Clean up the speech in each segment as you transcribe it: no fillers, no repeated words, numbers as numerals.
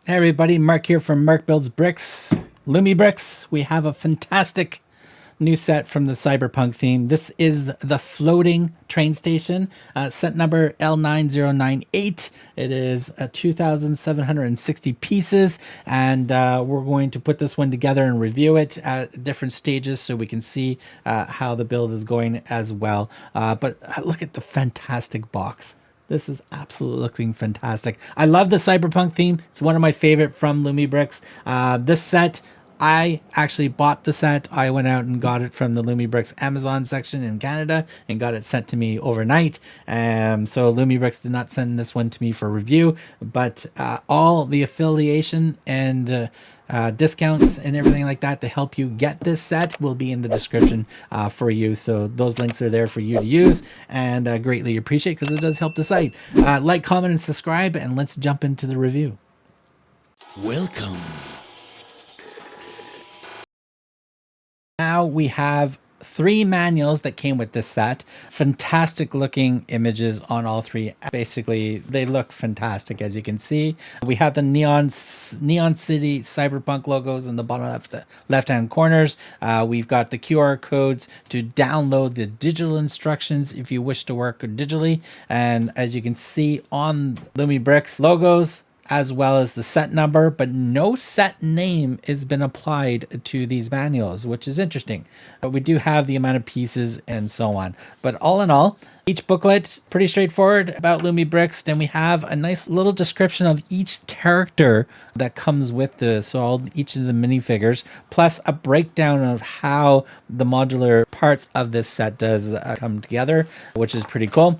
Hey everybody, Mark here from Mark Builds Bricks, Lumibricks. We have a fantastic new set from the cyberpunk theme. This is the floating train station, set number L9098. It is 2,760 pieces, and we're going to put this one together and review it at different stages so we can see how the build is going as well. But look at the fantastic box. This is absolutely looking fantastic. I love the cyberpunk theme. It's one of my favorite from Lumibricks. This set, I actually bought the set. I went out and got it from the Lumibricks Amazon section in Canada and got it sent to me overnight. So Lumibricks did not send this one to me for review, but all the affiliation and discounts and everything like that to help you get this set will be in the description for you. So those links are there for you to use, and greatly appreciate because it does help the site. Like, comment, and subscribe, and let's jump into the review. Welcome. Now we have 3 manuals that came with this set. Fantastic looking images on all 3. Basically, they look fantastic, as you can see. We have the Neon City Cyberpunk logos in the bottom left-hand corners. We've got the QR codes to download the digital instructions if you wish to work digitally. And as you can see on Lumibricks logos, as well as the set number, but no set name has been applied to these manuals, which is interesting. But we do have the amount of pieces and so on. But all in all, each booklet, pretty straightforward about Lumibricks. Then we have a nice little description of each character that comes with this, so each of the minifigures, plus a breakdown of how the modular parts of this set does come together, which is pretty cool.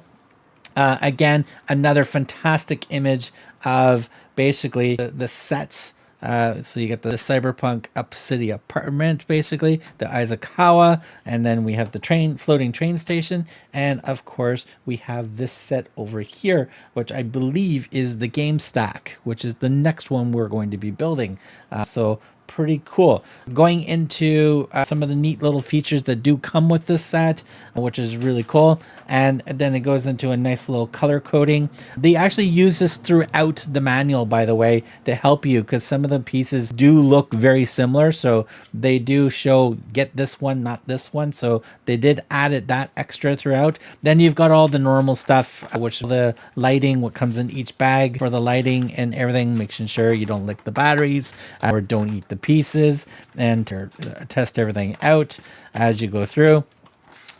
Again, another fantastic image of basically the sets. So you get the cyberpunk up city apartment, basically the Izakawa, and then we have the floating train station, and of course we have this set over here, which I believe is the game stack, which is the next one we're going to be building. So pretty cool. Going into some of the neat little features that do come with this set, which is really cool. And then it goes into a nice little color coding. They actually use this throughout the manual, by the way, to help you, because some of the pieces do look very similar. So they do show get this one, not this one. So they did add that extra throughout. Then you've got all the normal stuff, which the lighting, what comes in each bag for the lighting and everything, making sure you don't lick the batteries or don't eat the pieces, and to test everything out as you go through.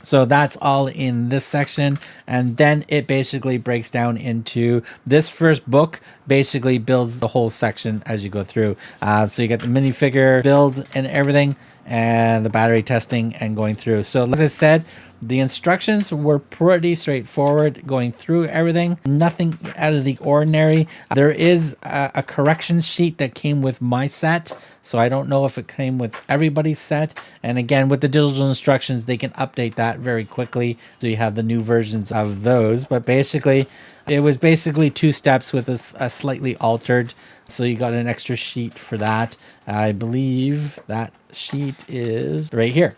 So that's all in this section, and then it basically breaks down into this first book basically builds the whole section as you go through. So you get the minifigure build and everything, and the battery testing and going through. So as I said, the instructions were pretty straightforward going through everything, nothing out of the ordinary. There is a corrections sheet that came with my set, so I don't know if it came with everybody's set. And again, with the digital instructions, they can update that very quickly, so you have the new versions of those. But basically, it was basically 2 steps with a slightly altered, so you got an extra sheet for that. I believe that sheet is right here.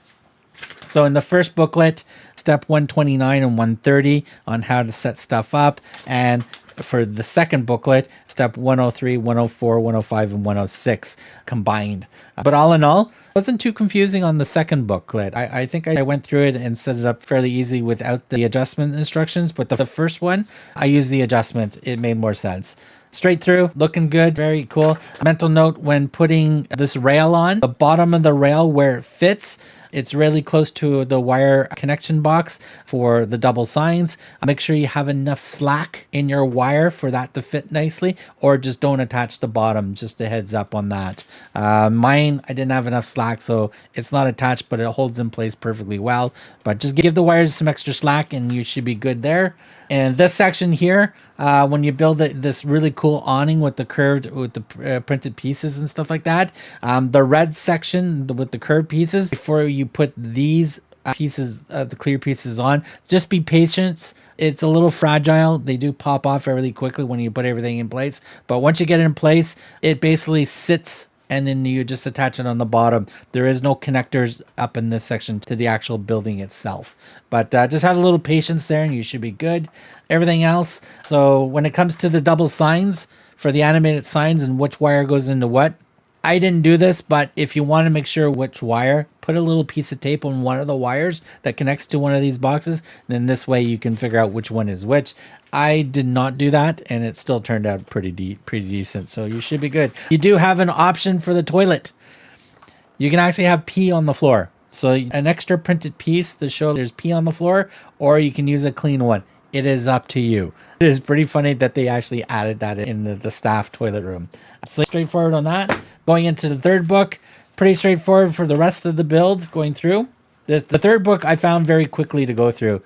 So in the first booklet, step 129 and 130 on how to set stuff up. And for the second booklet, step 103, 104, 105, and 106 combined. But all in all, it wasn't too confusing on the second booklet. I think I went through it and set it up fairly easy without the adjustment instructions. But the first one, I used the adjustment. It made more sense. Straight through, looking good, very cool. Mental note when putting this rail on, the bottom of the rail where it fits, it's really close to the wire connection box for the double signs. Make sure you have enough slack in your wire for that to fit nicely, or just don't attach the bottom, just a heads up on that. Mine, I didn't have enough slack, so it's not attached, but it holds in place perfectly well. But just give the wires some extra slack and you should be good there. And this section here, when you build this really cool awning with the curved, with the printed pieces and stuff like that, the red section with the curved pieces, before you put these pieces, the clear pieces on, just be patient. It's a little fragile. They do pop off really quickly when you put everything in place. But once you get it in place, it basically sits, and then you just attach it on the bottom. There is no connectors up in this section to the actual building itself. But just have a little patience there and you should be good. Everything else, so when it comes to the double signs for the animated signs and which wire goes into what. I didn't do this, but if you want to make sure which wire, put a little piece of tape on one of the wires that connects to one of these boxes. Then this way you can figure out which one is which. I did not do that, and it still turned out pretty decent. So you should be good. You do have an option for the toilet. You can actually have pee on the floor. So an extra printed piece to show there's pee on the floor, or you can use a clean one. It is up to you. It is pretty funny that they actually added that in the staff toilet room. So straightforward on that. Going into the third book, pretty straightforward for the rest of the build going through. The third book I found very quickly to go through.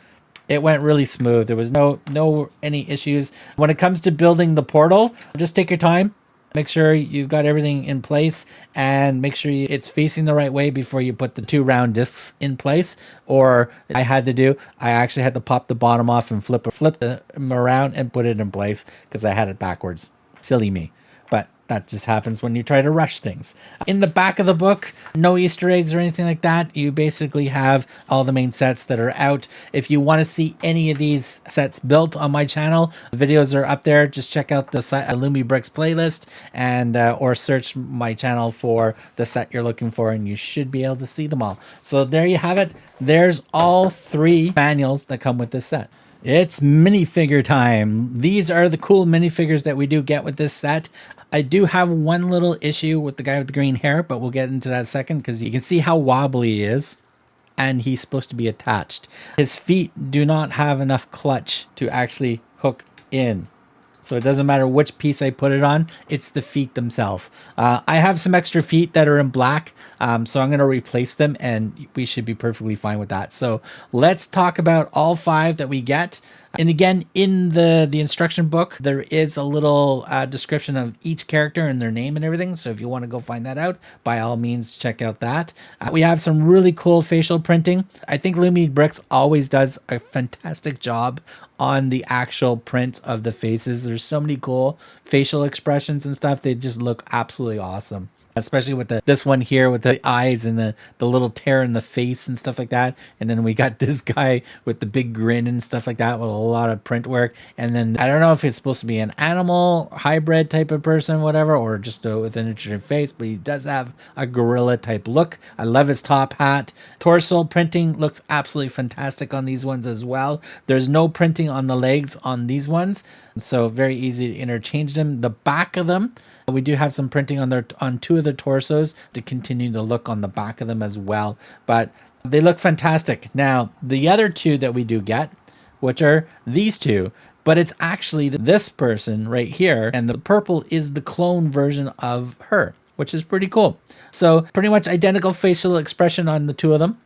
It went really smooth. There was no any issues. When it comes to building the portal, just take your time. Make sure you've got everything in place and make sure it's facing the right way before you put the 2 round discs in place. Or I actually had to pop the bottom off and flip them around and put it in place because I had it backwards. Silly me. But that just happens when you try to rush things. In the back of the book, no Easter eggs or anything like that. You basically have all the main sets that are out. If you want to see any of these sets built on my channel, videos are up there. Just check out the Lumibricks playlist and or search my channel for the set you're looking for, and you should be able to see them all. So there you have it. There's all 3 manuals that come with this set. It's minifigure time. These are the cool minifigures that we do get with this set. I do have one little issue with the guy with the green hair, but we'll get into that in a second because you can see how wobbly he is, and he's supposed to be attached. His feet do not have enough clutch to actually hook in. So it doesn't matter which piece I put it on, it's the feet themselves. I have some extra feet that are in black, so I'm going to replace them, and we should be perfectly fine with that. So let's talk about all 5 that we get. And again, in the instruction book, there is a little description of each character and their name and everything. So if you want to go find that out, by all means, check out that. We have some really cool facial printing. I think Lumibricks always does a fantastic job on the actual print of the faces. There's so many cool facial expressions and stuff. They just look absolutely awesome. Especially with this one here with the eyes and the little tear in the face and stuff like that. And then we got this guy with the big grin and stuff like that with a lot of print work. And then I don't know if it's supposed to be an animal hybrid type of person, whatever, or just with an interesting face, but he does have a gorilla type look. I love his top hat. Torso printing looks absolutely fantastic on these ones as well. There's no printing on the legs on these ones, so very easy to interchange them. The back of them, we do have some printing on 2 of the torsos to continue to look on the back of them as well, but they look fantastic. Now, the other 2 that we do get, which are these 2, but it's actually this person right here, and the purple is the clone version of her, which is pretty cool. So pretty much identical facial expression on the 2 of them.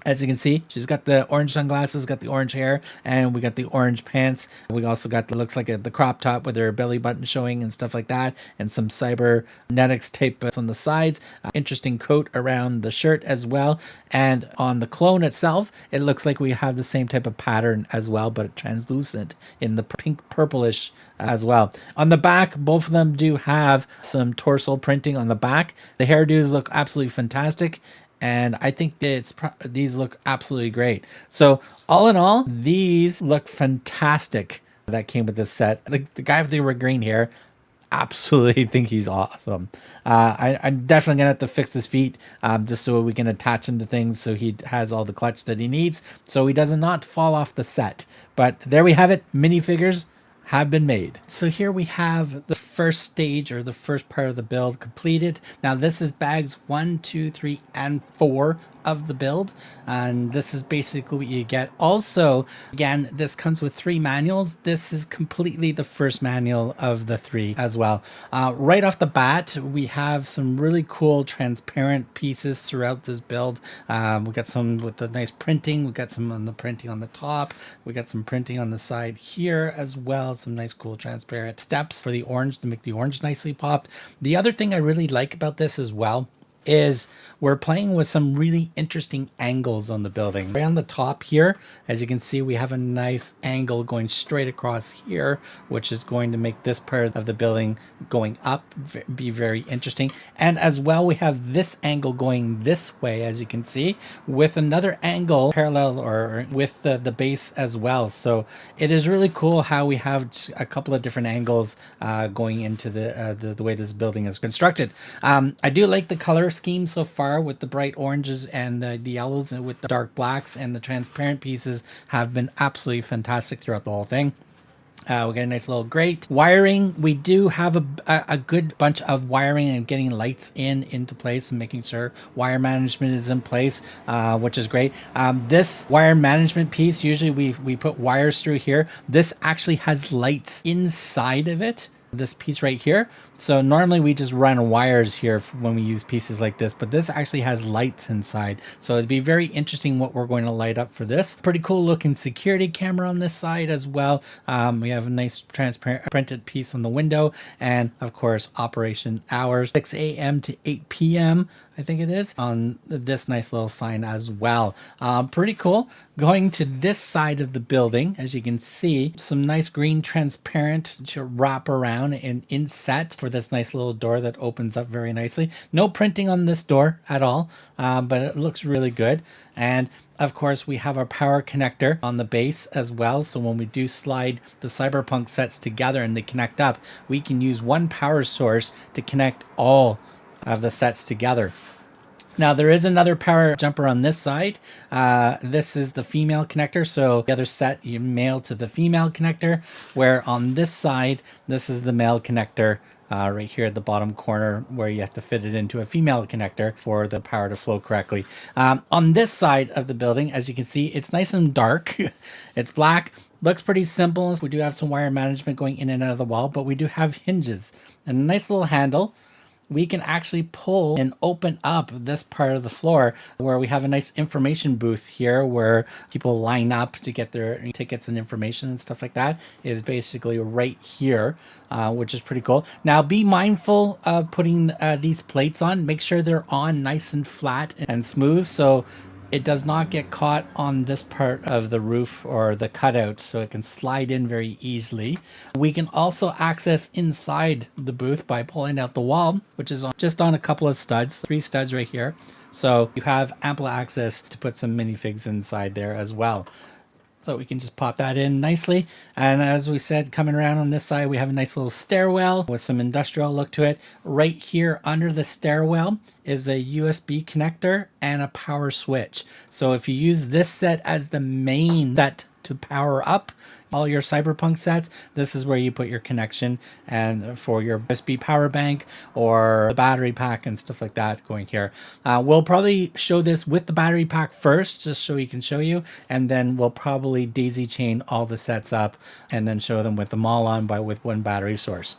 As you can see, she's got the orange sunglasses, got the orange hair, and we got the orange pants. We also got looks like the crop top with her belly button showing and stuff like that, and some cybernetics tape on the sides. Interesting coat around the shirt as well. And on the clone itself, it looks like we have the same type of pattern as well, but translucent in the pink purplish as well. On the back, both of them do have some torso printing on the back. The hairdos look absolutely fantastic. And I think these look absolutely great. So all in all, these look fantastic that came with this set. The guy with the green hair, absolutely think he's awesome. I'm definitely gonna have to fix his feet just so we can attach him to things so he has all the clutch that he needs so he does not fall off the set. But there we have it. Minifigures have been made. So here we have the first stage, or the first part of the build, completed. Now this is bags 1, 2, 3, and 4 of the build, and this is basically what you get. Also, again, this comes with 3 manuals. This is completely the first manual of the 3 as well. Right off the bat, we have some really cool transparent pieces throughout this build. We got some with the nice printing. We got some on the printing on the top. We got some printing on the side here as well. Some nice cool transparent steps for the orange to make the orange nicely popped. The other thing I really like about this as well is we're playing with some really interesting angles on the building. Right on the top here, as you can see, we have a nice angle going straight across here, which is going to make this part of the building going up be very interesting. And as well, we have this angle going this way, as you can see, with another angle parallel or with the base as well. So it is really cool how we have a couple of different angles going into the way this building is constructed. I do like the color scheme so far with the bright oranges and the yellows, and with the dark blacks, and the transparent pieces have been absolutely fantastic throughout the whole thing. We got a nice little grate. Wiring, we do have a good bunch of wiring and getting lights into place and making sure wire management is in place, which is great. This wire management piece, usually we put wires through here. This actually has lights inside of it, this piece right here. So normally we just run wires here when we use pieces like this, but this actually has lights inside. So it'd be very interesting what we're going to light up for this. Pretty cool looking security camera on this side as well. We have a nice transparent printed piece on the window, and of course operation hours, 6 a.m. to 8 p.m. I think it is, on this nice little sign as well. Pretty cool. Going to this side of the building, as you can see, some nice green transparent to wrap around and inset for this nice little door that opens up very nicely. No printing on this door at all, but it looks really good. And of course, we have our power connector on the base as well. So when we do slide the Cyberpunk sets together and they connect up, we can use one power source to connect all of the sets together. Now there is another power jumper on this side. This is the female connector. So the other set you male to the female connector, where on this side, this is the male connector. Right here at the bottom corner, where you have to fit it into a female connector for the power to flow correctly. On this side of the building, as you can see, it's nice and dark. It's black, looks pretty simple. We do have some wire management going in and out of the wall, but we do have hinges and a nice little handle. We can actually pull and open up this part of the floor, where we have a nice information booth here where people line up to get their tickets and information and stuff like that. Is basically right here, which is pretty cool. Now be mindful of putting these plates on. Make sure they're on nice and flat and smooth, so it does not get caught on this part of the roof or the cutout, so it can slide in very easily. We can also access inside the booth by pulling out the wall, which is just on a couple of studs, 3 studs right here. So you have ample access to put some minifigs inside there as well. So we can just pop that in nicely. And as we said, coming around on this side, we have a nice little stairwell with some industrial look to it. Right here under the stairwell is a USB connector and a power switch. So if you use this set as the main set to power up all your Cyberpunk sets, this is where you put your connection and for your USB power bank or the battery pack and stuff like that going here. We'll probably show this with the battery pack first, just so we can show you, and then we'll probably daisy chain all the sets up and then show them with them all on with one battery source.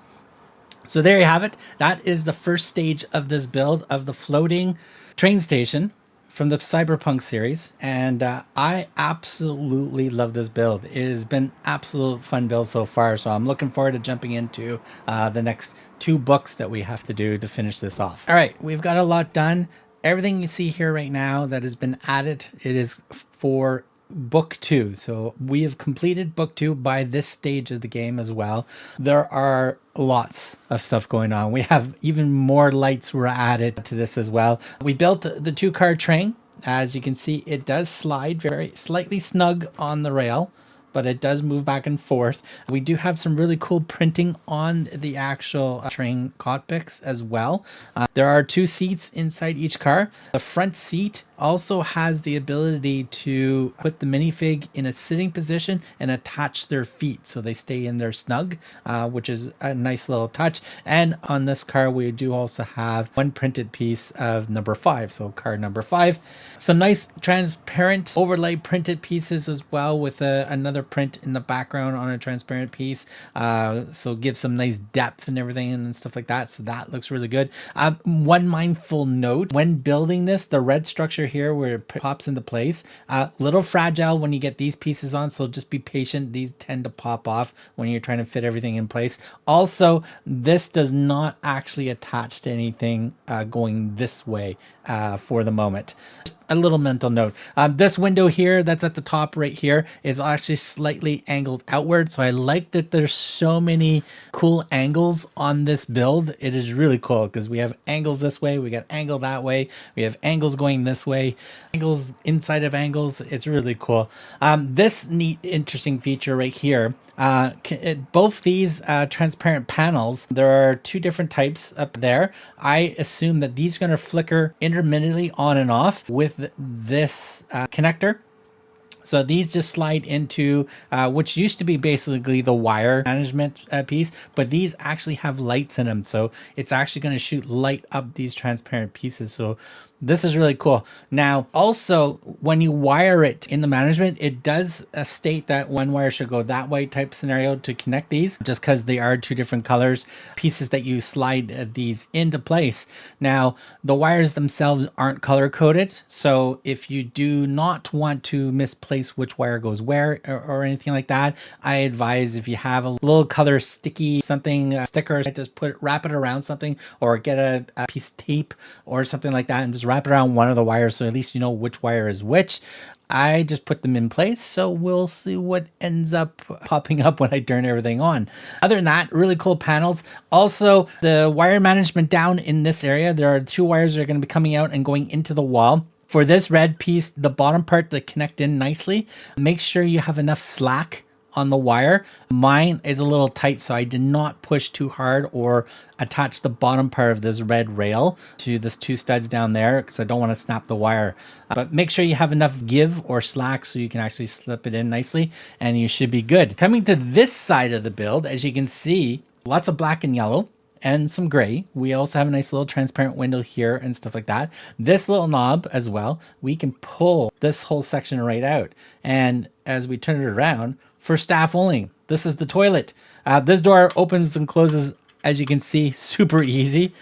So there you have it. That is the first stage of this build of the floating train station from the Cyberpunk series, and I absolutely love this build. It has been absolute fun build so far, so I'm looking forward to jumping into the next 2 books that we have to do to finish this off. All right, we've got a lot done. Everything you see here right now that has been added, it is for book 2. So we have completed book 2 by this stage of the game as well. There are lots of stuff going on. We have even more lights were added to this as well. We built the 2-car train. As you can see, it does slide very slightly snug on the rail, but it does move back and forth. We do have some really cool printing on the actual train cockpits as well. There are 2 seats inside each car. The front seat also has the ability to put the minifig in a sitting position and attach their feet so they stay in there snug, which is a nice little touch. And on this car, we do also have one printed piece of number 5, so car number 5. Some nice transparent overlay printed pieces as well, with another print in the background on a transparent piece, so give some nice depth and everything and stuff like that. So that looks really good. One mindful note when building this, the red structure here where it pops into place. Little fragile when you get these pieces on, so just be patient. These tend to pop off when you're trying to fit everything in place. Also, this does not actually attach to anything going this way for the moment. A little mental note. This window here that's at the top right here is actually slightly angled outward. So I like that there's so many cool angles on this build. It is really cool because we have angles this way, we got angle that way, we have angles going this way, angles inside of angles. It's really cool. This neat, interesting feature right here. Both these transparent panels, there are two different types up there. I assume that these are going to flicker intermittently on and off with this connector. So these just slide into which used to be basically the wire management piece, but these actually have lights in them. So it's actually going to shoot light up these transparent pieces. So this is really cool. Now, also, when you wire it in the management, it does state that one wire should go that way type scenario to connect these, just because they are two different colors, pieces that you slide these into place. Now, the wires themselves aren't color coded. So if you do not want to misplace which wire goes where or anything like that, I advise if you have a little color sticky something, sticker, just wrap it around something or get a piece of tape or something like that and just wrap it around one of the wires so at least you know which wire is which. I just put them in place, so we'll see what ends up popping up when I turn everything on. Other than that, really cool panels. Also, the wire management down in this area, there are two wires that are going to be coming out and going into the wall. For this red piece, the bottom part to connect in nicely, make sure you have enough slack on the wire. Mine is a little tight, so I did not push too hard or attach the bottom part of this red rail to this two studs down there because I don't want to snap the wire. But make sure you have enough give or slack so you can actually slip it in nicely and you should be good. Coming to this side of the build, as you can see, lots of black and yellow and some gray. We also have a nice little transparent window here and stuff like that. This little knob as well, we can pull this whole section right out. And as we turn it around, for staff only, this is the toilet. This door opens and closes, as you can see, super easy.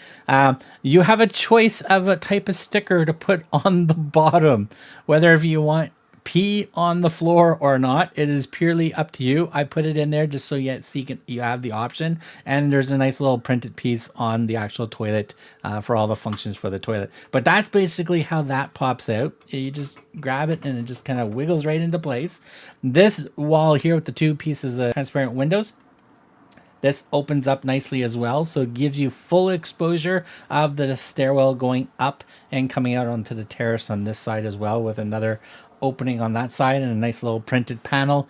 You have a choice of a type of sticker to put on the bottom, whether if you want pee on the floor or not. It is purely up to you. I put it in there just so you have the option, and there's a nice little printed piece on the actual toilet for all the functions for the toilet. But that's basically how that pops out. You just grab it and it just kind of wiggles right into place. This wall here with the two pieces of transparent windows, this opens up nicely as well, so it gives you full exposure of the stairwell going up and coming out onto the terrace on this side as well, with another opening on that side and a nice little printed panel.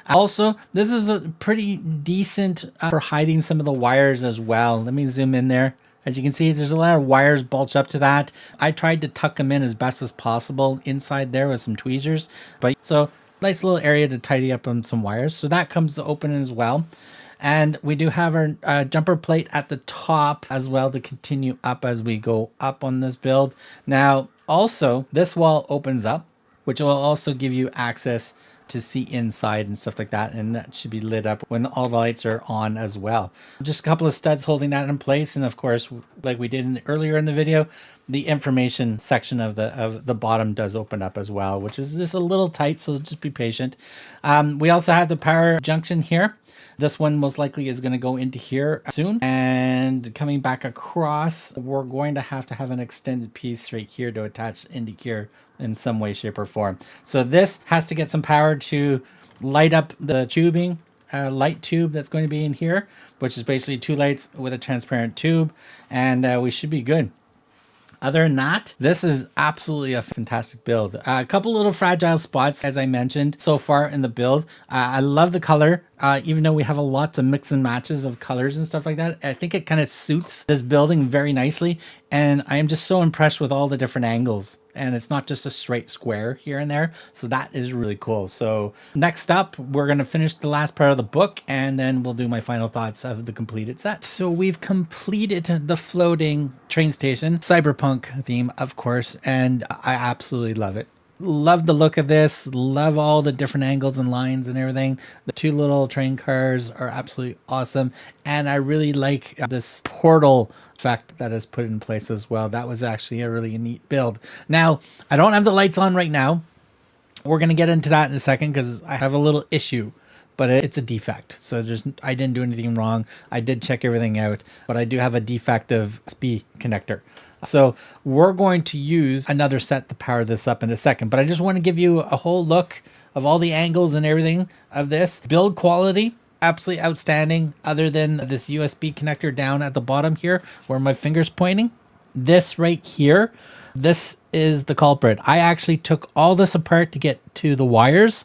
Also, this is a pretty decent for hiding some of the wires as well. Let me zoom in there. As you can see, there's a lot of wires bulged up to that. I tried to tuck them in as best as possible inside there with some tweezers, but so nice little area to tidy up on some wires. So that comes to open as well. And we do have our jumper plate at the top as well to continue up as we go up on this build. Now, also, this wall opens up, which will also give you access to see inside and stuff like that. And that should be lit up when all the lights are on as well. Just a couple of studs holding that in place. And of course, like we did earlier in the video, the information section of the bottom does open up as well, which is just a little tight. So just be patient. We also have the power junction here. This one most likely is going to go into here soon. And coming back across, we're going to have an extended piece right here to attach into here in some way, shape, or form. So this has to get some power to light up the tubing, light tube that's going to be in here, which is basically two lights with a transparent tube, and we should be good. Other than that, this is absolutely a fantastic build. A couple little fragile spots, as I mentioned, so far in the build. I love the color, even though we have a lot of mix and matches of colors and stuff like that. I think it kind of suits this building very nicely, and I am just so impressed with all the different angles. And it's not just a straight square here and there. So that is really cool. So next up, we're going to finish the last part of the book, and then we'll do my final thoughts of the completed set. So we've completed the floating train station, cyberpunk theme, of course, and I absolutely love it. Love the look of this. Love all the different angles and lines and everything. The two little train cars are absolutely awesome. And I really like this portal effect that is put in place as well. That was actually a really neat build. Now, I don't have the lights on right now. We're going to get into that in a second because I have a little issue, but it's a defect. So I didn't do anything wrong. I did check everything out, but I do have a defective USB connector. So we're going to use another set to power this up in a second, but I just want to give you a whole look of all the angles and everything of this. Build quality, absolutely outstanding, other than this USB connector down at the bottom here where my finger's pointing. This right here, this is the culprit. I actually took all this apart to get to the wires,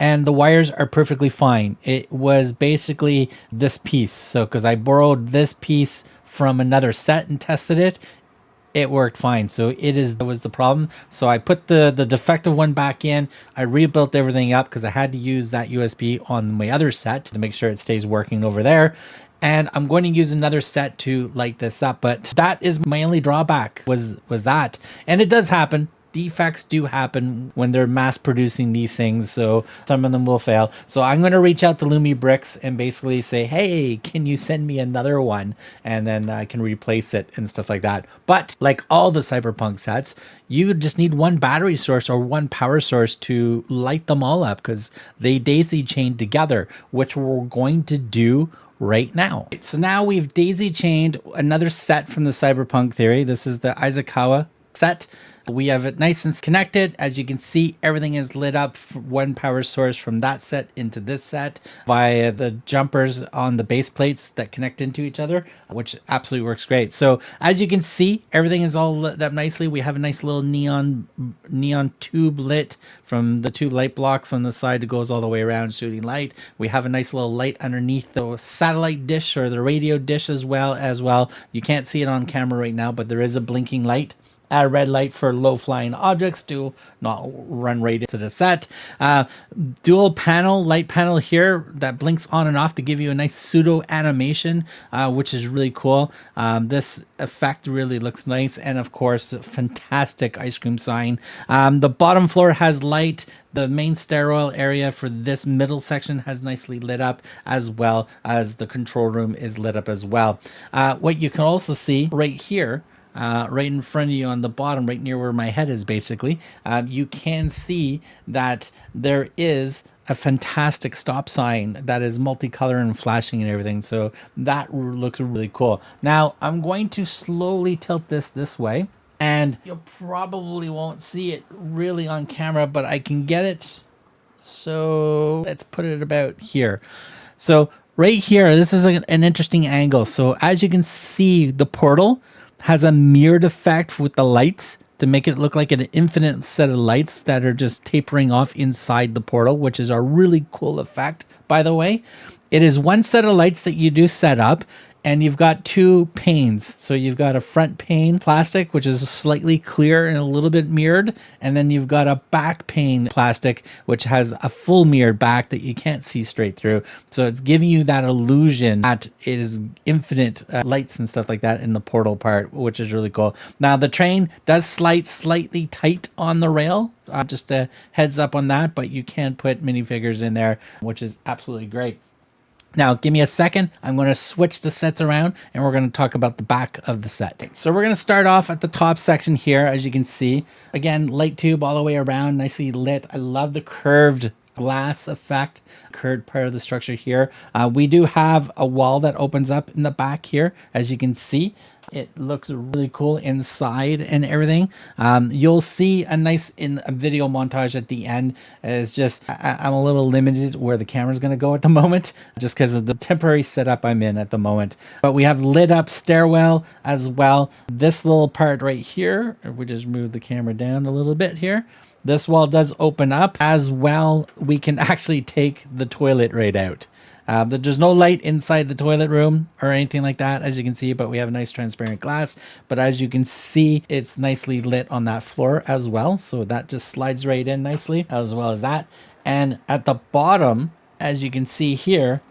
and the wires are perfectly fine. It was basically this piece. So because I borrowed this piece from another set and tested it, it worked fine. So that was the problem. So I put the defective one back in. I rebuilt everything up because I had to use that USB on my other set to make sure it stays working over there. And I'm going to use another set to light this up. But that is my only drawback was that. And it does happen. Defects do happen when they're mass producing these things, so some of them will fail. So I'm going to reach out to Lumibricks and basically say, hey, can you send me another one? And then I can replace it and stuff like that. But like all the Cyberpunk sets, you just need one battery source or one power source to light them all up because they daisy chain together, which we're going to do right now. So now we've daisy chained another set from the Cyberpunk theory. This is the Izukawa set. We have it nice and connected. As you can see, everything is lit up. One power source from that set into this set via the jumpers on the base plates that connect into each other, which absolutely works great. So as you can see, everything is all lit up nicely. We have a nice little neon tube lit from the two light blocks on the side that goes all the way around shooting light. We have a nice little light underneath the satellite dish or the radio dish as well. You can't see it on camera right now, but there is a blinking light. A red light for low flying objects. Do not run right into the set. Dual panel, light panel here that blinks on and off to give you a nice pseudo animation, which is really cool. This effect really looks nice. And of course, fantastic ice cream sign. The bottom floor has light. The main stairwell area for this middle section has nicely lit up, as well as the control room is lit up as well. What you can also see right here, right in front of you on the bottom, right near where my head is basically, you can see that there is a fantastic stop sign that is multicolor and flashing and everything. So that looks really cool. Now I'm going to slowly tilt this way, and you probably won't see it really on camera, but I can get it. So let's put it about here. So right here, this is an interesting angle. So as you can see, the portal has a mirrored effect with the lights to make it look like an infinite set of lights that are just tapering off inside the portal, which is a really cool effect, by the way. It is one set of lights that you do set up, and you've got two panes. So you've got a front pane plastic, which is slightly clear and a little bit mirrored. And then you've got a back pane plastic, which has a full mirrored back that you can't see straight through. So it's giving you that illusion that it is infinite lights and stuff like that in the portal part, which is really cool. Now the train does slide slightly tight on the rail. Just a heads up on that, but you can put minifigures in there, which is absolutely great. Now, give me a second. I'm going to switch the sets around and we're going to talk about the back of the set. So we're going to start off at the top section here, as you can see. Again, light tube all the way around, nicely lit. I love the curved glass effect, curved part of the structure here. We do have a wall that opens up in the back here, as you can see. It looks really cool inside and everything. You'll see a nice video montage at the end. It's just I'm a little limited where the camera's going to go at the moment, just because of the temporary setup I'm in at the moment. But we have lit up stairwell as well. This little part right here, we just move the camera down a little bit here. This wall does open up as well. We can actually take the toilet right out. There's no light inside the toilet room or anything like that, as you can see, but we have a nice transparent glass. But as you can see, it's nicely lit on that floor as well. So that just slides right in nicely, as well as that. And at the bottom, as you can see here,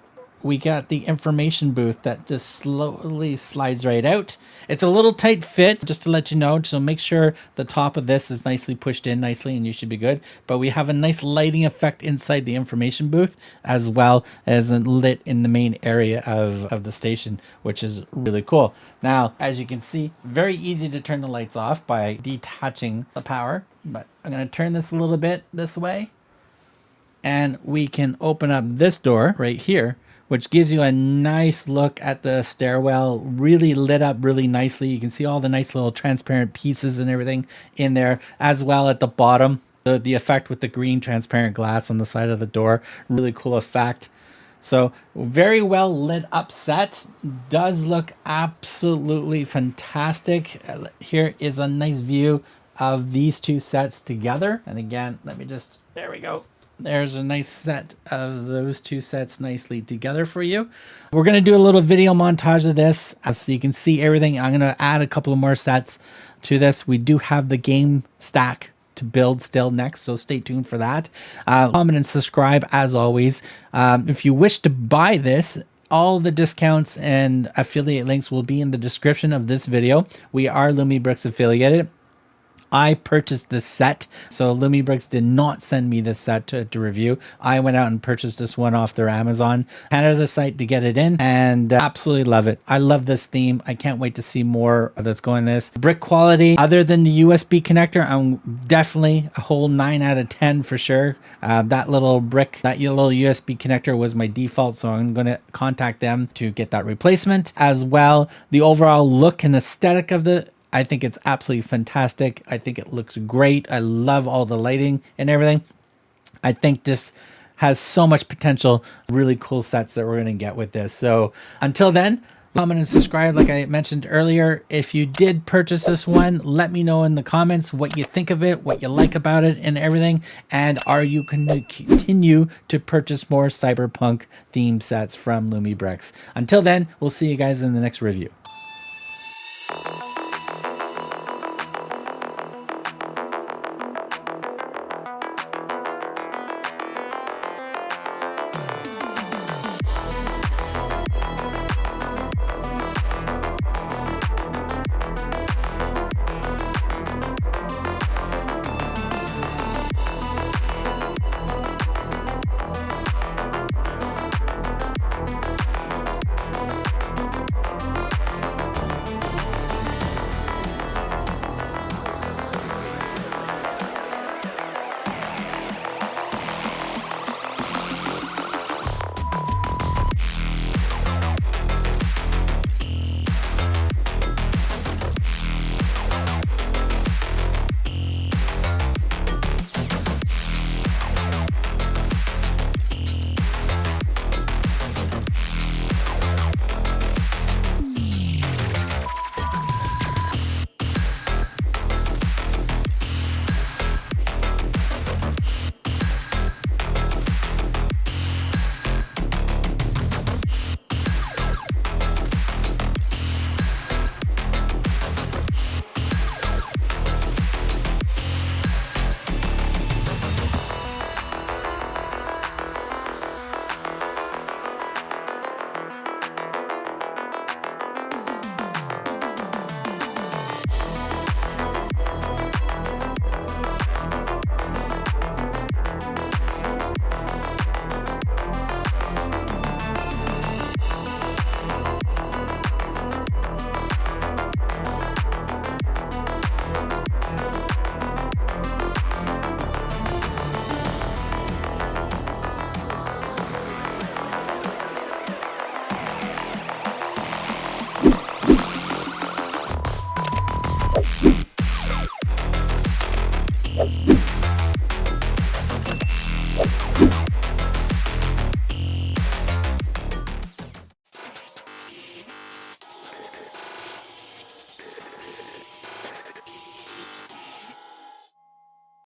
we got the information booth that just slowly slides right out. It's a little tight fit, just to let you know, so make sure the top of this is nicely pushed in nicely and you should be good. But we have a nice lighting effect inside the information booth, as well as lit in the main area of the station, which is really cool. Now, as you can see, very easy to turn the lights off by detaching the power. But I'm going to turn this a little bit this way, and we can open up this door right here, which gives you a nice look at the stairwell, really lit up really nicely. You can see all the nice little transparent pieces and everything in there, as well at the bottom. The effect with the green transparent glass on the side of the door, really cool effect. So very well lit up set, does look absolutely fantastic. Here is a nice view of these two sets together. And again, let me just, there we go. There's a nice set of those two sets nicely together for you. We're going to do a little video montage of this so you can see everything. I'm going to add a couple of more sets to this. We do have the game stack to build still next, so stay tuned for that. Comment and subscribe as always. If you wish to buy this, all the discounts and affiliate links will be in the description of this video. We are Lumibricks affiliated. I purchased this set, so Lumibricks did not send me this set to review. I went out and purchased this one off their Amazon, headed to the site to get it in, and absolutely love it. I love this theme. I can't wait to see more that's going this. Brick quality, other than the USB connector, I'm definitely a whole 9 out of 10 for sure. That little brick, that little USB connector was my default, so I'm going to contact them to get that replacement. As well, the overall look and aesthetic of I think it's absolutely fantastic. I think it looks great. I love all the lighting and everything. I think this has so much potential. Really cool sets that we're going to get with this. So until then, comment and subscribe like I mentioned earlier. If you did purchase this one, let me know in the comments what you think of it, what you like about it and everything. And are you going to continue to purchase more cyberpunk theme sets from Lumibricks? Until then, we'll see you guys in the next review.